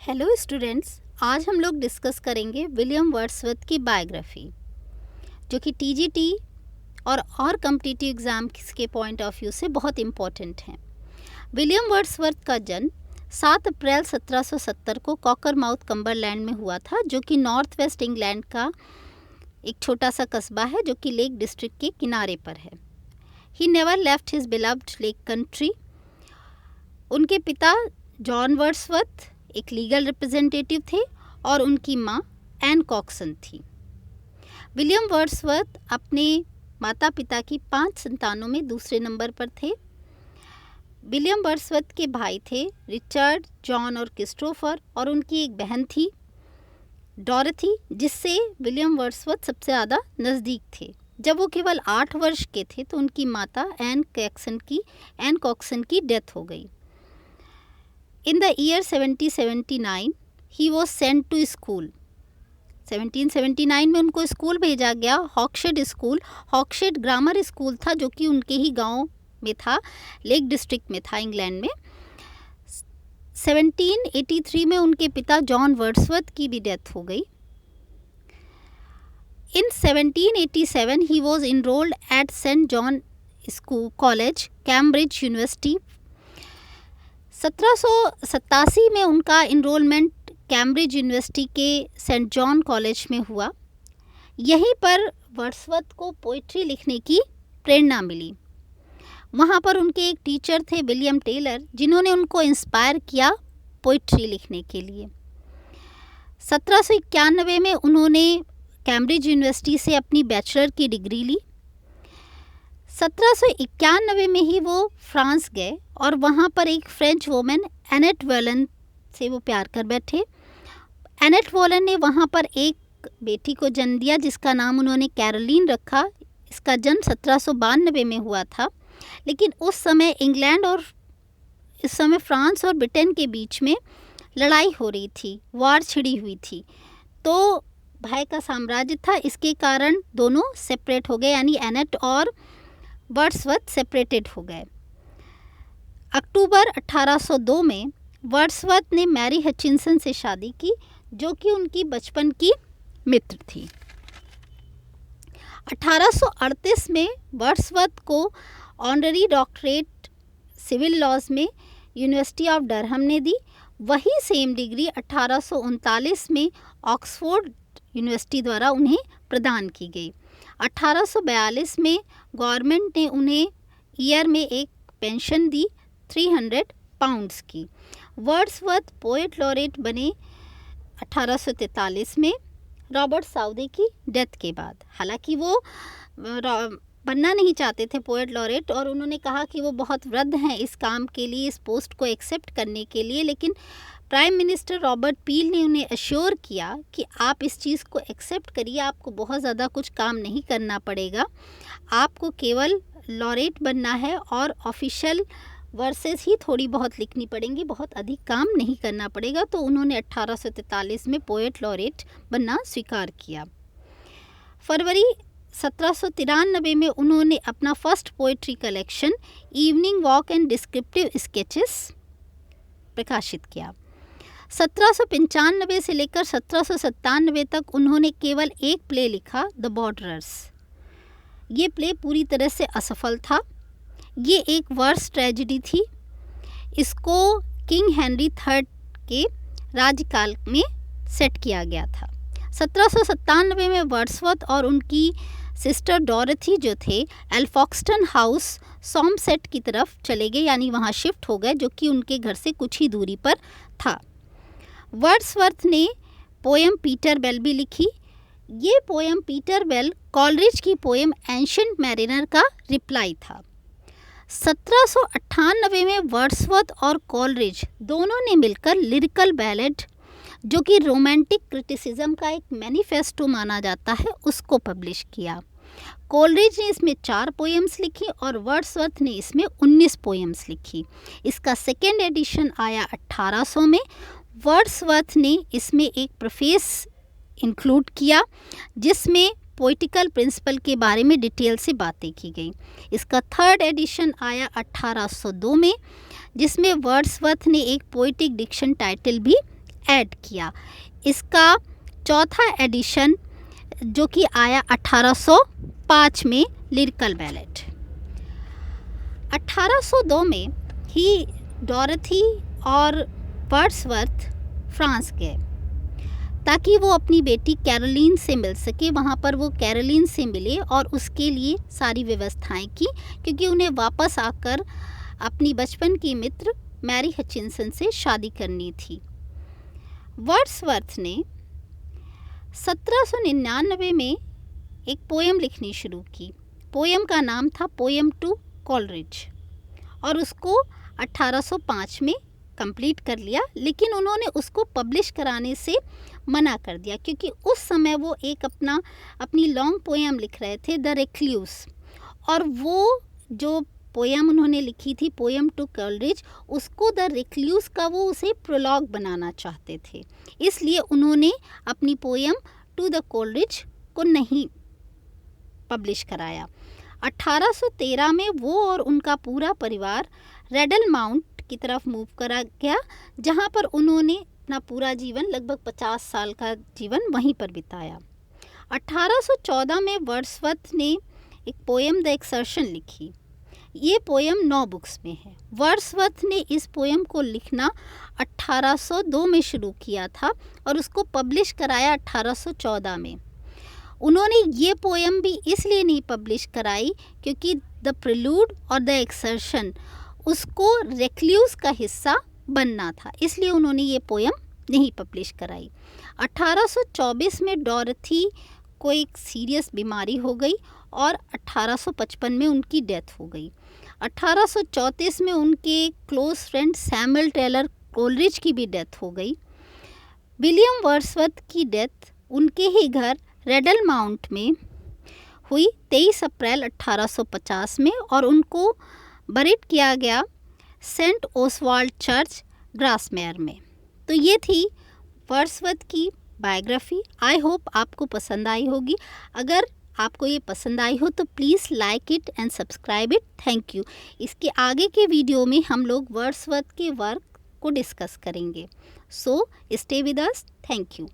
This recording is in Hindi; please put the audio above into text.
हेलो स्टूडेंट्स, आज हम लोग डिस्कस करेंगे विलियम वर्ड्सवर्थ की बायोग्राफी, जो कि टीजीटी और कम्पिटिटिव एग्ज़ाम के पॉइंट ऑफ व्यू से बहुत इम्पॉर्टेंट हैं। विलियम वर्ड्सवर्थ का जन्म 7 अप्रैल 1770 को कॉकरमाउथ कम्बरलैंड में हुआ था, जो कि नॉर्थ वेस्ट इंग्लैंड का एक छोटा सा कस्बा है जो कि लेक डिस्ट्रिक्ट के किनारे पर है। He never left his beloved lake country. उनके पिता जॉन वर्ड्सवर्थ एक लीगल रिप्रेजेंटेटिव थे और उनकी माँ एन कॉक्सन थी। विलियम वर्ड्सवर्थ अपने माता पिता की 5 संतानों में दूसरे नंबर पर थे। विलियम वर्ड्सवर्थ के भाई थे रिचर्ड, जॉन और क्रिस्टोफर, और उनकी एक बहन थी डॉरथी, जिससे विलियम वर्ड्सवर्थ सबसे ज़्यादा नज़दीक थे। जब वो केवल 8 वर्ष के थे तो उनकी माता एन कॉक्सन की डेथ हो गई। In the year 1779, he was sent to school. 1779 में उनको स्कूल भेजा गया, हॉक्शेड स्कूल। हॉक्शेड ग्रामर स्कूल था जो कि उनके ही गांव में था, लेक डिस्ट्रिक्ट में था, इंग्लैंड में। 1783 में उनके पिता जॉन वर्ड्सवर्थ की भी डेथ हो गई। In 1787 he was enrolled at St. John College, Cambridge University. 1787 में उनका इनरोलमेंट कैम्ब्रिज यूनिवर्सिटी के सेंट जॉन कॉलेज में हुआ। यहीं पर वर्ड्सवर्थ को पोइट्री लिखने की प्रेरणा मिली। वहाँ पर उनके एक टीचर थे विलियम टेलर, जिन्होंने उनको इंस्पायर किया पोइट्री लिखने के लिए। 1791 में उन्होंने कैम्ब्रिज यूनिवर्सिटी से अपनी बैचलर की डिग्री ली। 1791 में ही वो फ्रांस गए और वहाँ पर एक फ्रेंच वोमेन एनेट वॉलन से वो प्यार कर बैठे। एनेट वॉलन ने वहाँ पर एक बेटी को जन्म दिया जिसका नाम उन्होंने कैरोलिन रखा। इसका जन्म 1792 में हुआ था। लेकिन उस समय इंग्लैंड और इस समय फ्रांस और ब्रिटेन के बीच में लड़ाई हो रही थी, वार छिड़ी हुई थी, तो भाई का साम्राज्य था। इसके कारण दोनों सेपरेट हो गए, यानी एनेट और वर्ड्सवर्थ सेपरेटेड हो गए। अक्टूबर 1802 में वर्ड्सवर्थ ने मैरी हचिंसन से शादी की, जो कि उनकी बचपन की मित्र थी। 1838 में वर्ड्सवर्थ को ऑनररी डॉक्टरेट सिविल लॉज में यूनिवर्सिटी ऑफ डरहम ने दी। वही सेम डिग्री 1839 में ऑक्सफोर्ड यूनिवर्सिटी द्वारा उन्हें प्रदान की गई। 1842 में गवर्नमेंट ने उन्हें ईयर में एक पेंशन दी 300 पाउंड्स की। वर्ड्सवर्थ पोएट लॉरेट बने 1843 में रॉबर्ट साउदी की डेथ के बाद। हालांकि वो बनना नहीं चाहते थे पोएट लॉरेट, और उन्होंने कहा कि वो बहुत वृद्ध हैं इस काम के लिए, इस पोस्ट को एक्सेप्ट करने के लिए। लेकिन प्राइम मिनिस्टर रॉबर्ट पील ने उन्हें अश्योर किया कि आप इस चीज़ को एक्सेप्ट करिए, आपको बहुत ज़्यादा कुछ काम नहीं करना पड़ेगा, आपको केवल लॉरेट बनना है और ऑफिशियल वर्सेस ही थोड़ी बहुत लिखनी पड़ेंगी, बहुत अधिक काम नहीं करना पड़ेगा। तो उन्होंने 1843 में पोएट लॉरेट बनना स्वीकार किया। फरवरी 1793 में उन्होंने अपना first poetry collection evening walk and descriptive sketches प्रकाशित किया। 1795 से लेकर 1797 तक उन्होंने केवल एक प्ले लिखा, द बॉर्डरर्स। ये प्ले पूरी तरह से असफल था। ये एक वर्स ट्रेजेडी थी। इसको किंग हेनरी III के राज्यकाल में सेट किया गया था। 1797 में वर्ड्सवर्थ और उनकी सिस्टर डॉरथी जो थे एल्फॉक्सटन हाउस सॉमसेट की तरफ चले गए, यानी वहाँ शिफ्ट हो गए, जो कि उनके घर से कुछ ही दूरी पर था। वर्ड्सवर्थ ने पोएम पीटर बेल भी लिखी। ये पोएम पीटर बेल कॉलरिज की पोएम एंशिएंट मैरिनर का रिप्लाई था। 1798 में वर्ड्सवर्थ और कॉलरिज दोनों ने मिलकर लिरिकल बैलेड, जो कि रोमांटिक क्रिटिसिज्म का एक मैनिफेस्टो माना जाता है, उसको पब्लिश किया। कॉलरिज ने इसमें 4 पोएम्स लिखी और वर्ड्सवर्थ ने इसमें 19 पोएम्स लिखी। इसका सेकेंड एडिशन आया 1800 में। वर्ड्सवर्थ ने इसमें एक प्रेफेस इंक्लूड किया जिसमें पोइटिकल प्रिंसिपल के बारे में डिटेल से बातें की गई। इसका थर्ड एडिशन आया 1802 में, जिसमें वर्ड्सवर्थ ने एक पोइटिक डिक्शन टाइटल भी ऐड किया। इसका चौथा एडिशन जो कि आया 1805 में, लिरिकल बैलेट। 1802 में ही डॉरथी और वर्ड्सवर्थ फ्रांस गए ताकि वो अपनी बेटी कैरोलिन से मिल सके। वहाँ पर वो कैरोलिन से मिले और उसके लिए सारी व्यवस्थाएं की, क्योंकि उन्हें वापस आकर अपनी बचपन की मित्र मैरी हचिंसन से शादी करनी थी। वर्ड्सवर्थ ने 1799 में एक पोएम लिखनी शुरू की। पोएम का नाम था पोएम टू कोलरिज और उसको 1805 में कंप्लीट कर लिया, लेकिन उन्होंने उसको पब्लिश कराने से मना कर दिया, क्योंकि उस समय वो एक अपनी लॉन्ग पोएम लिख रहे थे, द रिक्ल्यूस, और वो जो पोएम उन्होंने लिखी थी पोएम टू कोलरिज, उसको द रिक्ल्यूस का वो उसे प्रोलॉग बनाना चाहते थे। इसलिए उन्होंने अपनी पोएम टू द कोलरिज को नहीं पब्लिश कराया। 1813 में वो और उनका पूरा परिवार रेडल माउंट की तरफ मूव करा गया, जहाँ पर उन्होंने अपना पूरा जीवन, लगभग 50 साल का जीवन वहीं पर बिताया। 1814 में वर्ड्सवर्थ ने एक पोएम द एक्सर्शन लिखी। ये पोएम 9 बुक्स में है। वर्ड्सवर्थ ने इस पोएम को लिखना 1802 में शुरू किया था और उसको पब्लिश कराया 1814 में। उन्होंने ये पोएम भी इसलिए नहीं पब्लिश कराई क्योंकि द प्रिलूड और द एक्सर्शन उसको रेक्ल्यूस का हिस्सा बनना था, इसलिए उन्होंने ये पोएम नहीं पब्लिश कराई। 1824 में डॉरथी को एक सीरियस बीमारी हो गई और 1855 में उनकी डेथ हो गई। 1834 में उनके close friend Samuel Taylor Coleridge की भी डेथ हो गई। विलियम वर्ड्सवर्थ की डेथ उनके ही घर रेडल माउंट में हुई 23 अप्रैल 1850 में और उनको बरिड किया गया सेंट ओसवाल्ड चर्च ग्रासमेयर में। तो ये थी वर्ड्सवर्थ की बायोग्राफी। आई होप आपको पसंद आई होगी। अगर आपको ये पसंद आई हो तो please like it and subscribe it. Thank you. इसके आगे के वीडियो में हम लोग वर्ड्सवर्थ के वर्क को डिस्कस करेंगे। So stay with us. Thank you.